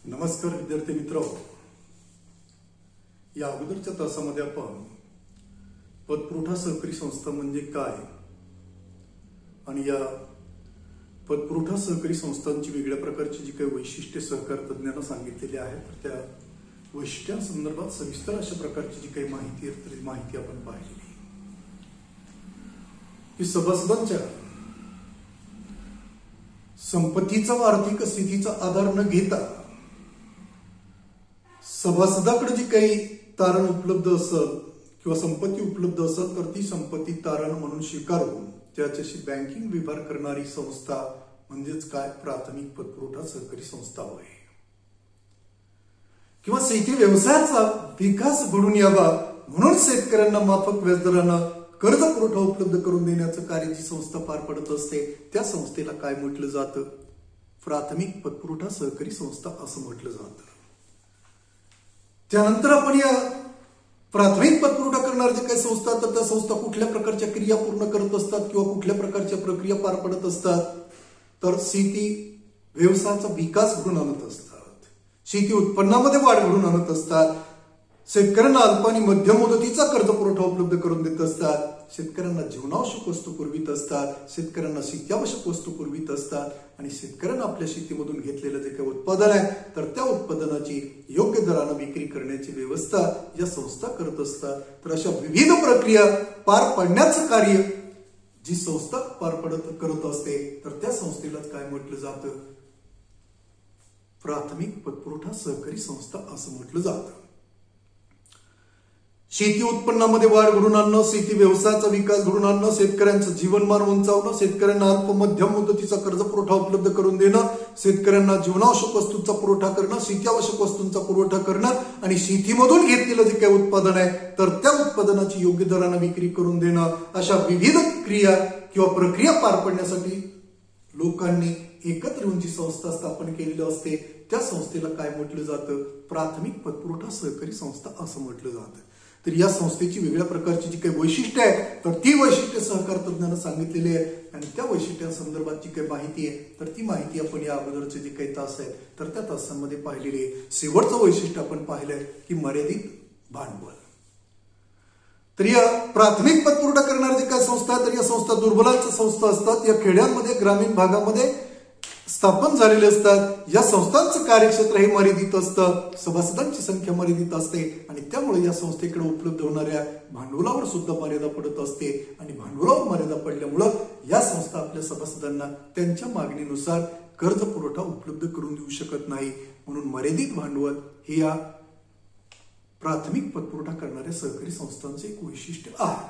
नमस्कार विद्यार्थी मित्र, या अगोदरच्या तासामध्ये आपण पतपुरवठा सहकारी संस्था म्हणजे काय आणि या पतपुरवठा सहकारी संस्थांची वेगळ्या प्रकारची जी काही वैशिष्ट्ये सहकार तज्ञांना सांगितलेली आहेत, तर त्या वैशिष्ट्यांसंदर्भात सविस्तर अशा प्रकारची जी काही माहिती आहे तर माहिती आपण पाहिलेली की सभासदांच्या संपत्तीचा व आर्थिक स्थितीचा आधार न घेता सभासदाकडे जी काही तारण उपलब्ध असेल किंवा संपत्ती उपलब्ध असेल तर ती संपत्ती तारण म्हणून स्वीकारून त्याच्याशी बँकिंग व्यवहार करणारी संस्था म्हणजेच काय प्राथमिक पतपुरवठा सहकारी संस्था होय. किंवा शेती व्यवसायाचा विकास घडून यावा म्हणून शेतकऱ्यांना माफक व्याजदरानं कर्ज पुरवठा उपलब्ध करून देण्याचं कार्य जी संस्था पार पडत असते त्या संस्थेला काय म्हटलं जातं? प्राथमिक पतपुरवठा सहकारी संस्था असं म्हटलं जातं. त्यानंतर आपण या प्राथमिक पतपुरवठा करणाऱ्या जे काही संस्था तर त्या संस्था कुठल्या प्रकारच्या क्रिया पूर्ण करत असतात किंवा कुठल्या प्रकारच्या प्रक्रिया पार पडत असतात, तर शेती व्यवसायाचा विकास घडून आणत असतात, शेती उत्पन्नामध्ये वाढ घडून आणत असतात, शेतकऱ्यांना अल्प आणि मध्यम मुदतीचा कर्ज पुरवठा उपलब्ध करून देत असतात, शेतकऱ्यांना जीवनावश्यक वस्तू पुरवित असतात, शेतकऱ्यांना शेतीआवश्यक वस्तू पुरवित असतात आणि शेतकऱ्यांना आपल्या शेतीमधून घेतलेलं जे काही उत्पादन आहे तर त्या उत्पादनाची योग्य दराने विक्री करण्याची व्यवस्था या संस्था करत असतात. तर अशा विविध प्रक्रिया पार पाडण्याचं कार्य जी संस्था पार करत असते तर त्या संस्थेलाच काय म्हटलं जातं? प्राथमिक पतपुरवठा सहकारी संस्था असं म्हटलं जातं. शेती उत्पन्नामध्ये वाढ घडून आणणं, शेती व्यवसायाचा विकास घडून आणणं, शेतकऱ्यांचं जीवनमान उंचावणं, शेतकऱ्यांना अल्प मध्यम मुदतीचा कर्ज पुरवठा उपलब्ध करून देणं, शेतकऱ्यांना जीवनावश्यक वस्तूंचा पुरवठा करणं, शेतीआवश्यक वस्तूंचा पुरवठा करणं आणि शेतीमधून घेतलेलं जे काही उत्पादन आहे तर त्या उत्पादनाची योग्य दराने विक्री करून देणं, अशा विविध क्रिया किंवा प्रक्रिया पार पडण्यासाठी लोकांनी एकत्र येऊन जी संस्था स्थापन केलेली असते त्या संस्थेला काय म्हटलं जातं? प्राथमिक पतपुरवठा सहकारी संस्था असं म्हटलं जातं. तर या संस्थेची वेगळ्या प्रकारची जी काही वैशिष्ट्ये आहे तर ती वैशिष्ट्ये सहकार तज्ञांना सांगितलेली आहे आणि त्या वैशिष्ट्यांसंदर्भात जी काही माहिती आहे तर ती माहिती आपण या अगोदरचे जे काही तास आहेत तर त्या तासांमध्ये पाहिलेली आहे. शेवटचं वैशिष्ट्य आपण पाहिलंय की मर्यादित भांडवल. तर या प्राथमिक पतपुरवठा करणाऱ्या जे काही संस्था तर या संस्था दुर्बलांच्या संस्था असतात, या खेड्यांमध्ये ग्रामीण भागामध्ये स्थापन झालेले असतात. या संस्थांचं कार्यक्षेत्र हे मर्यादित असतं, सभासदांची संख्या मर्यादित असते आणि त्यामुळे या संस्थेकडे उपलब्ध होणाऱ्या भांडवलावर सुद्धा मर्यादा पडत असते आणि भांडवलावर मर्यादा पडल्यामुळं या संस्था आपल्या सभासदांना त्यांच्या मागणीनुसार कर्ज पुरवठा उपलब्ध करून देऊ शकत नाही. म्हणून मर्यादित भांडवल हे या प्राथमिक पतपुरवठा करणाऱ्या सहकारी संस्थांचे एक वैशिष्ट्य आहे.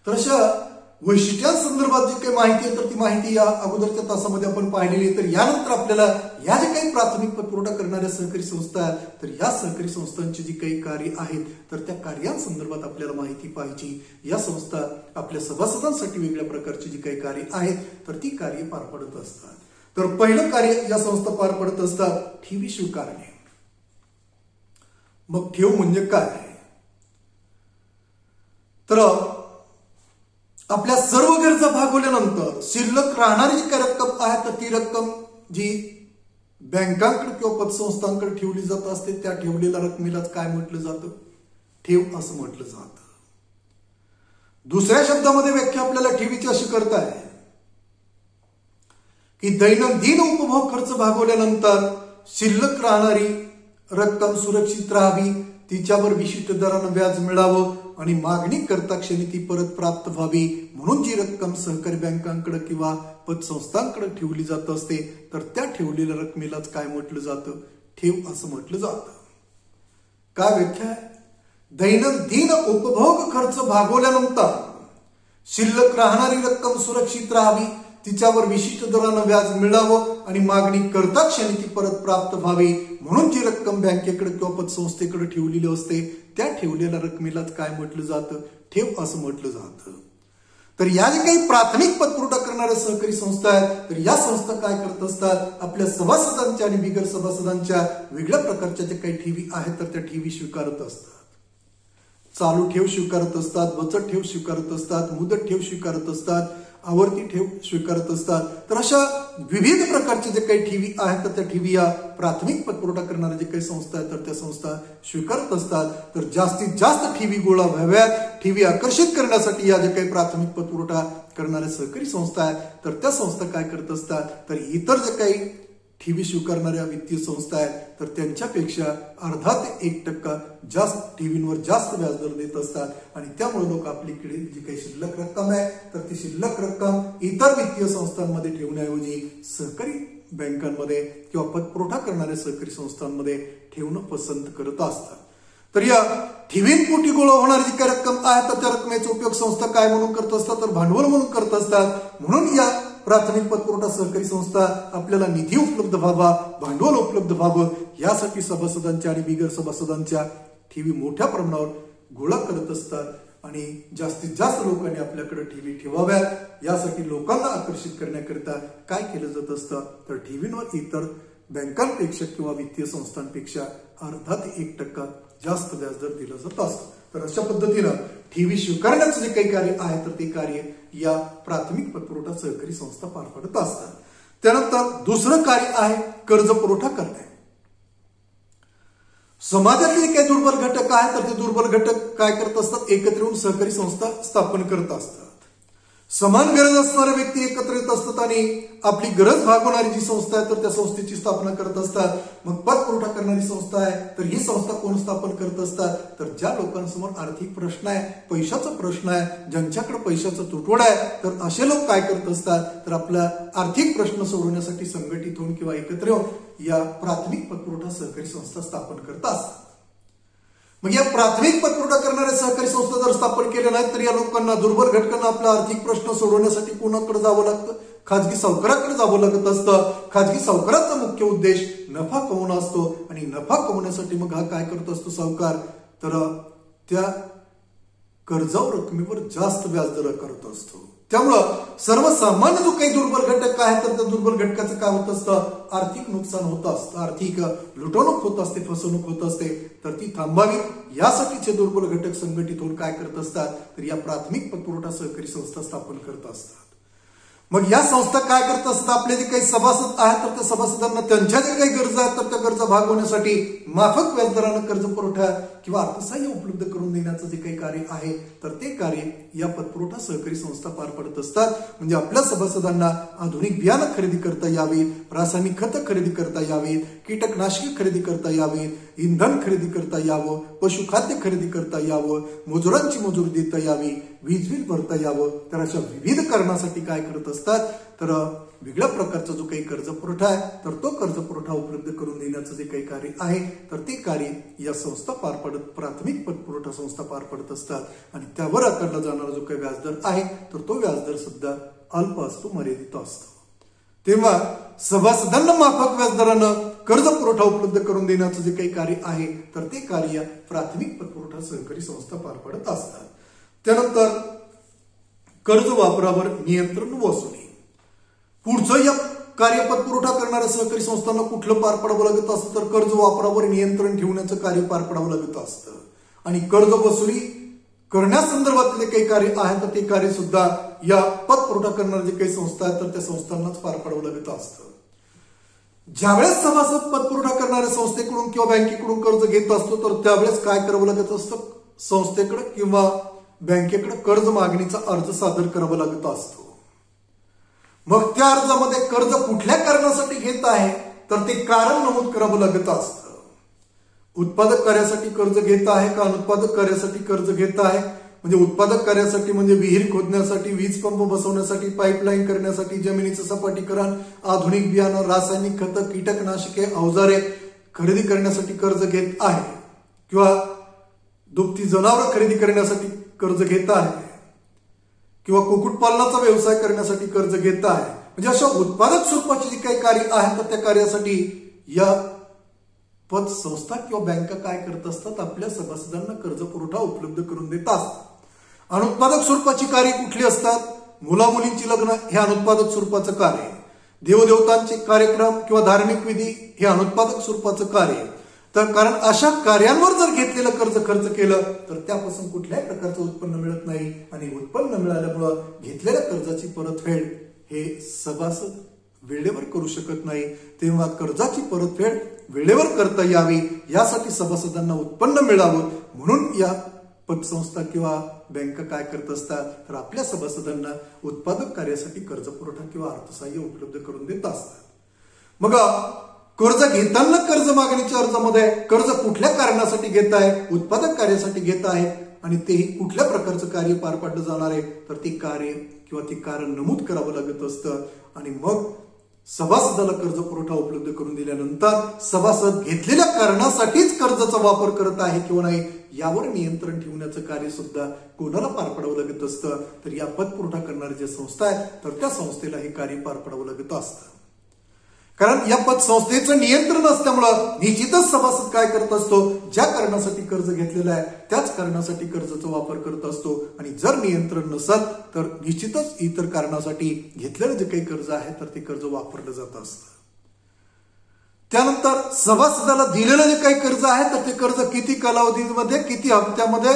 तर अशा वैशिष्ट्यांसंदर्भात जी काही माहिती आहे तर ती माहिती या अगोदरच्या तासामध्ये आपण पाहिलेली आहे. तर यानंतर आपल्याला या जे काही प्राथमिक पतपुरवठा करणाऱ्या सहकारी संस्था आहेत तर या सहकारी संस्थांची जी काही कार्य आहेत तर त्या कार्यांसंदर्भात आपल्याला माहिती पाहिजे. या संस्था आपल्या सभासदांसाठी वेगळ्या प्रकारची जी काही कार्य आहेत तर ती कार्य पार पडत असतात. तर पहिलं कार्य या संस्था पार पडत असतात ठेवी स्वीकारणे. मग ठेव म्हणजे काय? तर आपल्या सर्व गरजा भागवल्यानंतर शिल्लक राहणारी जी काही रक्कम आहे तर ती रक्कम जी बँकांकडे किंवा पतसंस्थांकडे ठेवली जात असते त्या ठेवलेल्या रकमेलाच काय म्हटलं जातं? ठेव असं म्हटलं जातं. दुसऱ्या शब्दामध्ये व्याख्या आपल्याला ठेवीची अशी करता आहे की दैनंदिन उपभोग खर्च भागवल्यानंतर शिल्लक राहणारी रक्कम सुरक्षित राहावी, तिच्यावर विशिष्ट दरानं व्याज मिळावं आणि मागणी करता क्षणी ती परत प्राप्त व्हावी म्हणून जी रक्कम सहकारी बँकांकडे किंवा पतसंस्थांकडे ठेवली जात असते तर त्या ठेवलेल्या रकमेलाच काय म्हटलं जातं? ठेव असं म्हटलं जातं. काय व्याख्या आहे? दैनंदिन उपभोग खर्च भागवल्यानंतर शिल्लक राहणारी रक्कम सुरक्षित राहावी, तिच्यावर विशिष्ट दरानं व्याज मिळावं आणि मागणी करता क्षणी ती परत प्राप्त व्हावी म्हणून जी रक्कम बँकेकडे किंवा पतसंस्थेकडे ठेवलेली असते त्या ठेवलेल्या रकमेलाच काय म्हटलं जातं? ठेव असं म्हटलं जातं. तर या जे काही प्राथमिक पतपुरवठा करणाऱ्या सहकारी संस्था आहेत तर या संस्था काय करत असतात? आपल्या सभासदांच्या आणि बिगर सभासदांच्या वेगळ्या प्रकारच्या ज्या काही ठेवी आहेत तर त्या ठेवी स्वीकारत असतात. चालू ठेव स्वीकारत असतात, बचत ठेव स्वीकारत असतात, मुदत ठेव स्वीकारत असतात आवर्ती ठेव स्वीकारत असतात। तर अशा विविध प्रकारचे जे काही ठेवी आहेत तर त्या ठेवी या प्राथमिक पतपुरवठा करणाऱ्या जे काही संस्था आहेत तर त्या संस्था स्वीकारत असतात। तर जास्तीत जास्त ठेवी गोळा व्हाव्यात, ठेवी आकर्षित करण्यासाठी या जे काही प्राथमिक पतपुरवठा करणाऱ्या सहकारी संस्था आहेत तर त्या संस्था काय करत असतात, तर इतर जे काही ठेवी स्वीकारणाऱ्या वित्तीय संस्था आहेत तर त्यांच्यापेक्षा अर्धा ते 1% जास्त ठेवींवर जास्त व्याजदर देत असतात। आणि त्यामुळे लोक आपलीकडे जी काही शिल्लक रक्कम आहे तर ती शिल्लक रक्कम इतर वित्तीय संस्थांमध्ये ठेवण्याऐवजी सहकारी बँकांमध्ये किंवा पतपुरवठा करणाऱ्या सहकारी संस्थांमध्ये ठेवणं पसंत करत असतात। तर या ठेवींपोटी गोळा होणारी जी काही रक्कम आहे तर त्या रकमेचा उपयोग संस्था काय म्हणून करत असतात, तर भांडवल म्हणून करत असतात। म्हणून या प्राथमिक पतपुरवठा सहकारी संस्था आपल्याला निधी उपलब्ध व्हावा, भांडवल उपलब्ध व्हावं यासाठी सभासदांच्या आणि बिगर सभासदांच्या ठेवी मोठ्या प्रमाणावर गोळा करत असतात। आणि जास्तीत जास्त लोकांनी आपल्याकडे ठेवी ठेवाव्यात यासाठी लोकांना आकर्षित करण्याकरिता काय केलं जात असतं, तर ठेवींवर इतर बँकांपेक्षा किंवा वित्तीय संस्थांपेक्षा अर्धा ते 1% जास्त व्याजदर दिलं जात असतं। तर अशा पद्धतीनं ठेवी स्वीकारण्याचं जे काही कार्य आहे तर ते कार्य या प्राथमिक पतपुरवठा सहकारी संस्था पार पाडत असतात। त्यानंतर दुसरं कार्य आहे कर्ज पुरवठा करणे। समाजातले काही दुर्बल घटक आहेत तर ते दुर्बल घटक काय करत असतात, एकत्र येऊन सहकारी संस्था स्थापन करत असतात। समान गरज असणारे व्यक्ती एकत्र येत असतात आणि आपली गरज भागवणारी जी संस्था आहे तर त्या संस्थेची स्थापना करत असतात। मग पतपुरवठा करणारी संस्था आहे तर ही संस्था कोण स्थापन करत असतात, तर ज्या लोकांसमोर आर्थिक प्रश्न आहे, पैशाचा प्रश्न आहे, ज्यांच्याकडे पैशाचा तुटवडा आहे तर असे लोक काय करत असतात, तर आपला आर्थिक प्रश्न सोडवण्यासाठी संघटित होऊन किंवा एकत्र येऊन या प्राथमिक पतपुरवठा सहकारी संस्था स्थापन करत असतात। मग या प्राथमिक पतपुरवठा करणाऱ्या सहकारी संस्था जर स्थापन केल्या नाहीत तर या लोकांना, दुर्बल घटकांना आपला आर्थिक प्रश्न सोडवण्यासाठी कोणाकडे जावं लागतं, खाजगी सावकाराकडे जावं लागत असतं। खाजगी सावकाराचा मुख्य उद्देश नफा कमवणं असतो आणि नफा कमवण्यासाठी मग हा काय करत असतो सावकार, तर त्या कर्जावर रकमेवर जास्त व्याजदर करत असतो। त्यामुळं सर्वसामान्य जो काही दुर्बल घटक आहे तर त्या दुर्बल घटकाचं काय होत असतं, आर्थिक नुकसान होत असतं, आर्थिक लुटवणूक होत असते, फसवणूक होत असते। तर ती थांबावी यासाठीचे दुर्बल घटक संघटित होऊन काय करत असतात, तर या प्राथमिक पतपुरवठा सहकारी संस्था स्थापन करत असतात। मग या संस्था काय करत असतात, आपले जे काही सभासद आहेत तर त्या सभासदांना त्यांच्या जे काही गरजा आहेत तर त्या गरजा भागवण्यासाठी माफक व्याजदरानं कर्ज पुरवठा किंवा अर्थसहाय्य उपलब्ध करून देण्याचं जे काही कार्य आहे तर ते कार्य या पतपुरवठा सहकारी संस्था पार पडत असतात। म्हणजे आपल्या सभासदांना आधुनिक बियाणं खरेदी करता यावी, रासायनिक खतं खरेदी करता यावीत, कीटकनाशके खरेदी करता यावीत, इंधन खरेदी करता यावं, पशुखाद्य खरेदी करता यावं, मजुरांची मजुरी देता यावी, वीज बिल भरता यावं। तर अशा विविध कारणासाठी काय करत असतात, तर वेगळ्या प्रकारचा जो काही कर्ज पुरवठा आहे तर तो कर्ज पुरवठा उपलब्ध करून देण्याचं जे काही कार्य आहे तर ते कार्य या संस्था पार पडत, प्राथमिक पतपुरवठा संस्था पार पडत असतात। आणि त्यावर आकारला जाणारा जो काही व्याजदर आहे तर तो व्याजदर सुद्धा अल्प असतो, मर्यादित असतो। तेव्हा सभासदांना माफक व्याजदरानं कर्ज पुरवठा उपलब्ध करून देण्याचं जे काही कार्य आहे तर ते कार्य प्राथमिक पतपुरवठा सहकारी संस्था पार पडत असतात। त्यानंतर कर्ज वापरावर नियंत्रण वसुली। पुढचं या कार्य पतपुरवठा करणाऱ्या सहकारी संस्थांना कुठलं पार पाडावं लागत असतं, तर कर्ज वापरावर नियंत्रण ठेवण्याचं कार्य पार पाडावं लागत असतं। आणि कर्ज वसुली करण्यासंदर्भातले काही कार्य आहे तर ते कार्य सुद्धा या पतपुरवठा करणाऱ्या जे काही संस्था आहेत तर त्या संस्थांनाच पार पाडावं लागत असतं। ज्यावेळेस सभासद पतपुरवठा करणाऱ्या संस्थेकडून किंवा बँकेकडून कर्ज घेत असतो तर त्यावेळेस काय करावं लागत असतं, संस्थेकडे किंवा बँकेकडे कर्ज मागणीचा अर्ज सादर करावा लागत असतो। मग त्या अर्जामध्ये कर्ज कुठल्या कारणासाठी घेत आहे तर ते कारण नमूद करावं लागत असतं। उत्पादक कार्यासाठी कर्ज घेत आहे का अनुत्पादक कार्यासाठी कर्ज घेत आहे, म्हणजे उत्पादक कार्यासाठी म्हणजे विहीर खोदण्यासाठी, वीज पंप बसवण्यासाठी, पाईपलाईन करण्यासाठी, जमिनीचं सपाटीकरण, आधुनिक बियाणं, रासायनिक खतं, कीटकनाशके, अवजारे खरेदी करण्यासाठी कर्ज घेत आहे, किंवा दुभती जनावरं खरेदी करण्यासाठी कर्ज घेत आहे, किंवा कुक्कुटपालनाचा व्यवसाय करण्यासाठी कर्ज घेत आहे। म्हणजे अशा उत्पादक स्वरूपाची जी काही कार्य आहे तर त्या कार्यासाठी या पतसंस्था किंवा बँका काय करत असतात, आपल्या सभासदांना कर्ज पुरवठा उपलब्ध करून देत असतात। अनुत्पादक स्वरूपाची कार्य कुठली असतात, मुलामुलींची लग्न हे अनुत्पादक स्वरूपाचं कार्य, देवदेवतांचे कार्यक्रम किंवा धार्मिक विधी हे अनुत्पादक स्वरूपाचं कार्य, तर कारण अशा कार्यांवर जर घेतलेलं कर्ज खर्च केलं तर त्यापासून कुठल्याही प्रकारचं उत्पन्न मिळत नाही आणि उत्पन्न मिळाल्यामुळं घेतलेल्या कर्जाची परतफेड हे सभासद वेळेवर करू शकत नाही। तेव्हा कर्जाची परतफेड वेळेवर करता यावी यासाठी सभासदांना उत्पन्न मिळावं म्हणून या पतसंस्था किंवा बँका काय करत असतात तर आपल्या सभासदांना उत्पादक कार्यासाठी कर्ज पुरवठा किंवा अर्थसहाय्य उपलब्ध करून देत असतात। मग कर्ज घेताना कर्ज मागणीच्या अर्जामध्ये कर्ज कुठल्या कारणासाठी घेत आहे, उत्पादक कार्यासाठी घेत आहे आणि तेही कुठल्या प्रकारचं कार्य पार पाडलं जाणार आहे तर ते कार्य किंवा ते कारण नमूद करावं लागत असतं आणि मग सभासदाला कर्ज पुरवठा उपलब्ध करून दिल्यानंतर सभासद घेतलेल्या कारणासाठीच कर्जाचा वापर करत आहे किंवा नाही यावर नियंत्रण ठेवण्याचं कार्य सुद्धा कोणाला पार पाडावं लागत असतं तर या पतपुरवठा करणारी जी संस्था आहे तर त्या संस्थेला हे कार्य पार पाडावं लागत असतं। कारण या पतसंस्थेचं नियंत्रण असल्यामुळं निश्चितच सभासद काय करत असतो, ज्या कारणासाठी कर्ज घेतलेलं आहे त्याच कारणासाठी कर्जाचा वापर करत असतो आणि जर नियंत्रण नसेल तर निश्चितच इतर कारणासाठी घेतलेलं जे काही कर्ज आहे तर ते कर्ज वापरलं जात असतं। त्यानंतर सभासदाला दिलेलं जे काही कर्ज आहे तर ते कर्ज किती कालावधीमध्ये किती हप्त्यामध्ये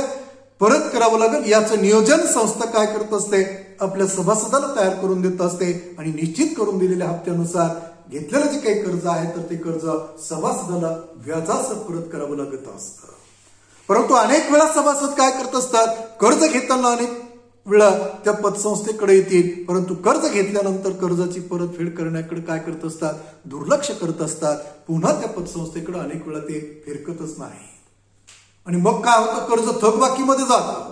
परत करावं लागेल याचं नियोजन संस्था काय करत असते, आपल्या सभासदाला तयार करून देत असते आणि निश्चित करून दिलेल्या हप्त्यानुसार घेतलेलं जे काही कर्ज आहे तर ते कर्ज सभासदाला व्याजासह परत करावं लागत असतं। परंतु अनेक वेळा सभासद काय करत असतात, कर्ज घेताना अनेक वेळा त्या पतसंस्थेकडे येतील परंतु कर्ज घेतल्यानंतर कर्जाची परतफेड करण्याकडे काय करत असतात, दुर्लक्ष करत असतात। पुन्हा त्या पतसंस्थेकडे अनेक वेळा ते फिरकतच नाही आणि मग काय होतं, कर्ज थकबाकीमध्ये जातं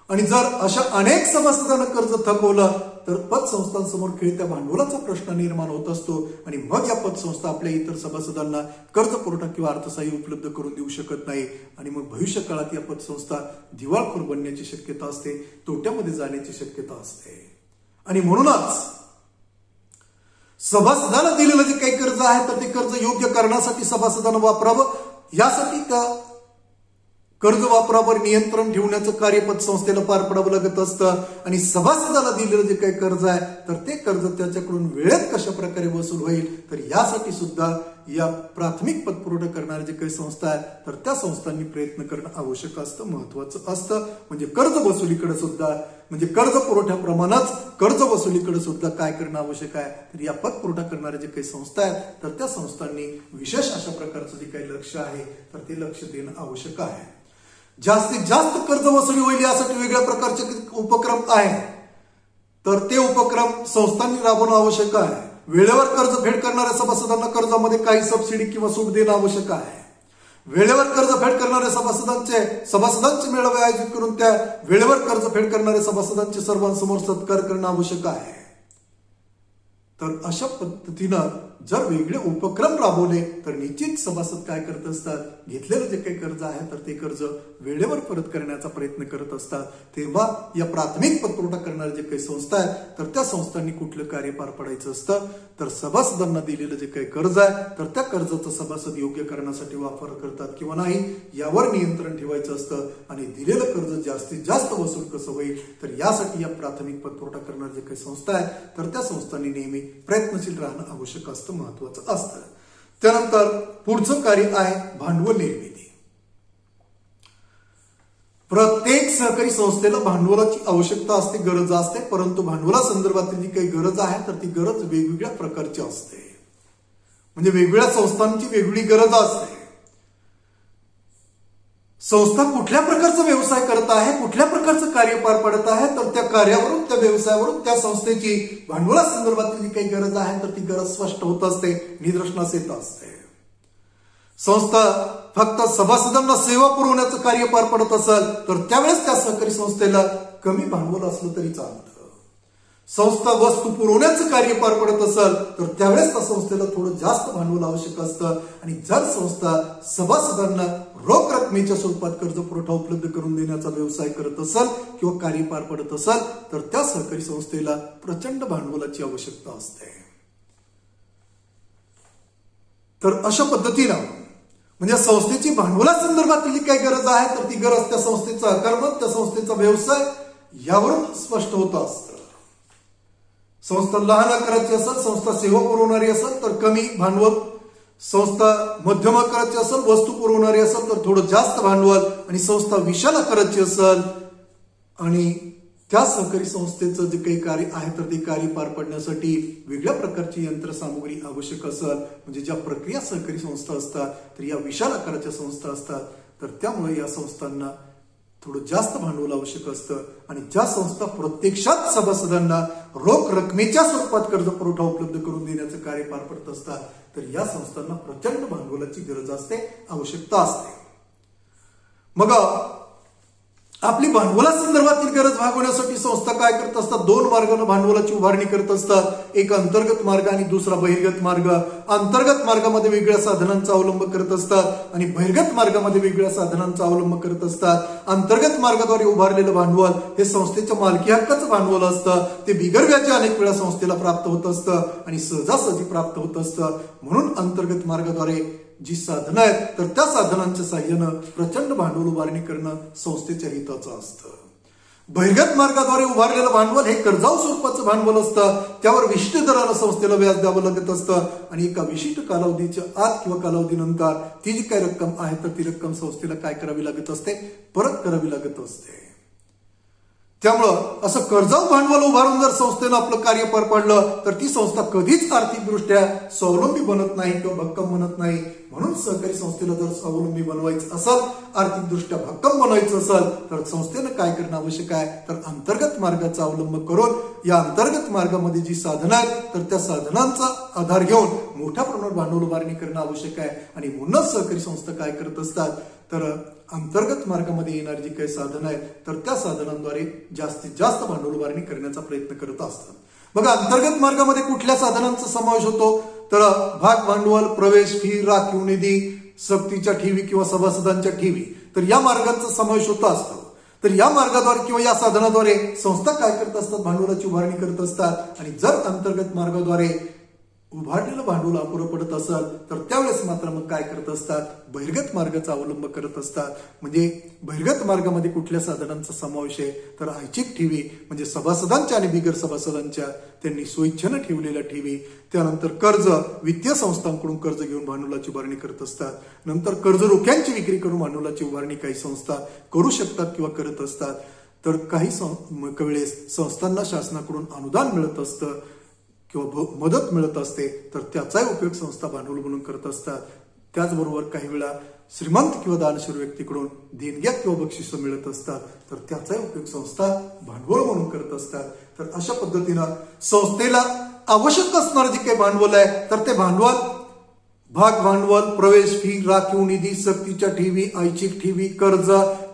आणि जर अशा अनेक सभासदांना कर्ज थकवलं तर पतसंस्थांसमोर खेळत्या भांडवलाचा प्रश्न निर्माण होत असतो आणि मग या पतसंस्था आपल्या इतर सभासदांना कर्ज पुरवठा किंवा अर्थसहाय्य उपलब्ध करून देऊ शकत नाही आणि मग भविष्य काळात या पतसंस्था दिवाळखोर बनण्याची शक्यता असते, तोट्यामध्ये जाण्याची शक्यता असते। आणि म्हणूनच सभासदाला दिलेलं जे काही कर्ज आहे तर ते कर्ज योग्य करण्यासाठी सभासदांना वापरावं, यासाठी त्या कर्ज वापरावर नियंत्रण ठेवण्याचं कार्य पतसंस्थेला पार पाडावं लागत असतं आणि सभासदाला दिलेलं जे काही कर्ज आहे तर ते कर्ज त्याच्याकडून वेळेत कशा प्रकारे वसूल होईल तर यासाठी सुद्धा या प्राथमिक पतपुरवठा करणारे जे काही संस्था आहे तर त्या संस्थांनी प्रयत्न करणं आवश्यक असतं, महत्वाचं असतं। म्हणजे कर्ज वसुलीकडे सुद्धा म्हणजे कर्ज पुरवठ्याप्रमाणेच कर्ज वसुलीकडे सुद्धा काय करणं आवश्यक आहे तर या पतपुरवठा करणारे जे काही संस्था आहेत तर त्या संस्थांनी विशेष अशा प्रकारचं जे काही लक्ष आहे तर ते लक्ष देणं आवश्यक आहे। जास्तीत जास्त कर्ज वसुली होईल यासाठी वेगळ्या प्रकारचे उपक्रम आहेत तर ते उपक्रम संस्थांनी राबवणं आवश्यक आहे। वेळेवर कर्ज फेड करणाऱ्या सभासदांना कर्जामध्ये काही सबसिडी किंवा सूट देणं आवश्यक आहे। वेळेवर कर्ज फेड करणाऱ्या सभासदांचे मेळावे आयोजित करून त्या वेळेवर कर्ज फेड करणाऱ्या सभासदांचे सर्वांसमोर सत्कार करणं आवश्यक आहे। तर अशा पद्धतीनं जर वेगळे उपक्रम राबवले तर निश्चित सभासद काय करत असतात, घेतलेलं जे काही कर्ज आहे तर ते कर्ज वेळेवर परत करण्याचा प्रयत्न करत असतात। तेव्हा या प्राथमिक पतपुरवठा करणारे जे काही संस्था आहेत तर त्या संस्थांनी कुठलं कार्य पार पाडायचं असतं तर सभासदांना दिलेलं जे काही कर्ज आहे तर त्या कर्जाचा सभासद योग्य करण्यासाठी वापर करतात किंवा नाही यावर नियंत्रण ठेवायचं असतं आणि दिलेलं कर्ज जास्तीत जास्त वसूल कसं होईल तर यासाठी या प्राथमिक पतपुरवठा करणारे जे काही संस्था आहे तर त्या संस्थांनी नेहमी प्रयत्नशील राहणं आवश्यक असतं, महत्वाचं असतं। त्यानंतर पुढचं कार्य आहे भांडवल निर्मिती। प्रत्येक सहकारी संस्थेला भांडवलाची आवश्यकता असते, गरज असते, परंतु भांडवला संदर्भातील जी काही गरज आहे तर ती गरज वेगवेगळ्या प्रकारची असते। म्हणजे वेगवेगळ्या संस्थांची वेगवेगळी गरज असते। संस्था कुठल्या प्रकारचा व्यवसाय करत आहे, कुठल्या प्रकारचं कार्य पार पाडत आहे तर त्या कार्यावरून त्या व्यवसायावरून त्या संस्थेची भांडवला संदर्भातील जी काही गरज आहे तर ती गरज स्पष्ट होत असते, निदर्शनास येत असते। संस्था फक्त सभासदांना सेवा पुरवण्याचं कार्य पार पडत असेल तर त्यावेळेस त्या सहकारी संस्थेला कमी भांडवल असलं तरी चालतं। संस्था वस्तू पुरवण्याचं कार्य पार पडत असेल तर त्यावेळेस त्या संस्थेला थोडं जास्त भांडवल आवश्यक असतं आणि जर संस्था सभासदांना रोख रकमेच्या स्वरूपात कर्ज पुरवठा उपलब्ध करून देण्याचा व्यवसाय करत असेल किंवा कार्य पार पडत असेल तर त्या सहकारी संस्थेला प्रचंड भांडवलाची आवश्यकता असते। तर अशा पद्धतीनं म्हणजे संस्थेची भांडवला संदर्भातील जी काही गरज आहे तर ती गरज त्या संस्थेचा आकारमान, त्या संस्थेचा व्यवसाय यावरून स्पष्ट होत असतं। संस्था लहान आकाराची असेल, संस्था सेवा पुरवणारी असेल तर कमी भांडवल संस्था मध्यम आकाराची असेल, वस्तू पुरवणारी असेल तर थोडं जास्त भांडवल, आणि संस्था विशाल आकाराची असेल आणि त्या सहकारी संस्थेचं जे काही कार्य आहे तर ते कार्य पार पाडण्यासाठी वेगळ्या प्रकारची यंत्रसामुग्री आवश्यक असेल, म्हणजे ज्या प्रक्रिया सहकारी संस्था असतात तर या विशाल आकाराच्या संस्था असतात, तर त्यामुळे या संस्थांना थोडं जास्त भांडवल आवश्यक असतं. आणि ज्या संस्था प्रत्यक्षात सभासदांना रोख रकमेच्या स्वरूपात कर्ज पुरवठा उपलब्ध करून देण्याचं कार्य पार पडत असतात तर या संस्थांना प्रचंड भांडवलाची गरज असते, आवश्यकता असते. मग आपली भांडवलासंदर्भातील गरज भागवण्यासाठी संस्था काय करत असतात? दोन मार्गाने भांडवलाची उभारणी करत असतात. एक अंतर्गत मार्ग आणि दुसरा बहिर्गत मार्ग. अंतर्गत मार्गामध्ये वेगळ्या साधनांचा अवलंब करत असतात आणि बहिर्गत मार्गामध्ये वेगळ्या साधनांचा अवलंब करत असतात. अंतर्गत मार्गाद्वारे उभारलेलं भांडवल हे संस्थेच्या मालकी हक्काचं भांडवल असतं. ते बिगर व्याजी अनेक वेळा संस्थेला प्राप्त होत असतं आणि सहजासहजी प्राप्त होत असतं. म्हणून अंतर्गत मार्गाद्वारे जी साधनं आहेत तर त्या साधनांच्या साह्यानं प्रचंड भांडवल उभारणी करणं संस्थेच्या हिताचं असतं. बहिर्गत मार्गाद्वारे उभारलेलं भांडवल हे कर्जाऊ स्वरूपाचं भांडवल असतं. त्यावर विशिष्ट दरानं संस्थेला व्याज द्यावं लागत असतं आणि एका विशिष्ट कालावधीच्या आत किंवा कालावधीनंतर ती जी काही रक्कम आहे तर ती रक्कम संस्थेला काय करावी लागत असते? परत करावी लागत असते. त्यामुळं असं कर्जाऊ भांडवल उभारून जर संस्थेनं आपलं कार्य पार पाडलं तर ती संस्था कधीच आर्थिकदृष्ट्या स्वावलंबी बनत नाही किंवा भक्कम बनत नाही. म्हणून सहकारी संस्थेला जर स्वावलंबी बनवायचं असेल, आर्थिकदृष्ट्या भक्कम बनवायचं असेल तर संस्थेनं काय करणं आवश्यक आहे? तर अंतर्गत मार्गाचा अवलंब करून या अंतर्गत मार्गामध्ये जी साधनं आहेत तर त्या साधनांचा आधार घेऊन मोठ्या प्रमाणात भांडवल उभारणी करणं आवश्यक आहे. आणि म्हणूनच सहकारी संस्था काय करत असतात तर अंतर्गत मार्गामध्ये येणारी जी काही साधनं आहेत तर त्या साधनांद्वारे जास्तीत जास्त भांडवल उभारणी करण्याचा प्रयत्न करत असतात. बघा, अंतर्गत मार्गामध्ये कुठल्या साधनांचा समावेश होतो? तर भाग भांडवल, प्रवेश फी, राखीव निधी, सक्तीच्या ठेवी किंवा सभासदांच्या ठेवी, तर या मार्गांचा समावेश होत असतो. तर या मार्गाद्वारे किंवा या साधनाद्वारे संस्था काय करत असतात? भांडवलाची उभारणी करत असतात. आणि जर अंतर्गत मार्गाद्वारे उभारलेलं भांडवल अपुरं पडत असेल तर त्यावेळेस मात्र मग काय करत असतात? बहिर्गत मार्गाचा अवलंब करत असतात. म्हणजे बहिर्गत मार्गामध्ये कुठल्या साधनांचा समावेश आहे तर ऐच्छिक ठेवी, म्हणजे सभासदांच्या आणि बिगर सभासदांच्या त्यांनी स्वइच्छेनं ठेवलेल्या ठेवी. त्यानंतर कर्ज, वित्तीय संस्थांकडून कर्ज घेऊन भांडवलाची उभारणी करत असतात. नंतर कर्ज रोख्यांची विक्री करून भांडवलाची उभारणी काही संस्था करू शकतात किंवा करत असतात. तर काही वेळेस संस्थांना शासनाकडून अनुदान मिळत असतं किंवा मदत मिळत असते तर त्याचाही उपयोग संस्था भांडवल म्हणून करत असतात. त्याचबरोबर काही वेळा श्रीमंत किंवा दानशूर व्यक्तीकडून देणग्या किंवा बक्षिसं मिळत असतात तर त्याचाही उपयोग संस्था भांडवल म्हणून करत असतात. तर अशा पद्धतीनं संस्थेला आवश्यक असणारं जे काही भांडवल आहे तर ते भांडवल भाग भांडवल, प्रवेश फी, राखीव निधी, सक्तीच्या ठेवी, ऐच्छिक ठेवी,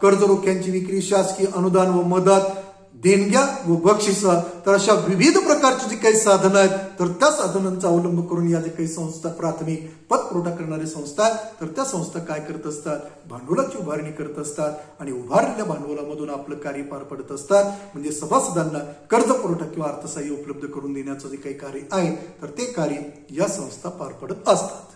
कर्ज रोख्यांची विक्री, शासकीय अनुदान व मदत, देणग्या व बक्षिस, तर अशा विविध प्रकारची जी काही साधनं आहेत तर त्या साधनांचा अवलंब करून या जे काही संस्था प्राथमिक पतपुरवठा करणाऱ्या संस्था तर त्या संस्था काय करत असतात? भांडवलाची उभारणी करत असतात आणि उभारलेल्या भांडवलामधून आपलं कार्य पार पडत असतात. म्हणजे सभासदांना कर्ज पुरवठा किंवा अर्थसहाय्य उपलब्ध करून देण्याचं जे काही कार्य आहे तर ते कार्य या संस्था पार पडत असतात.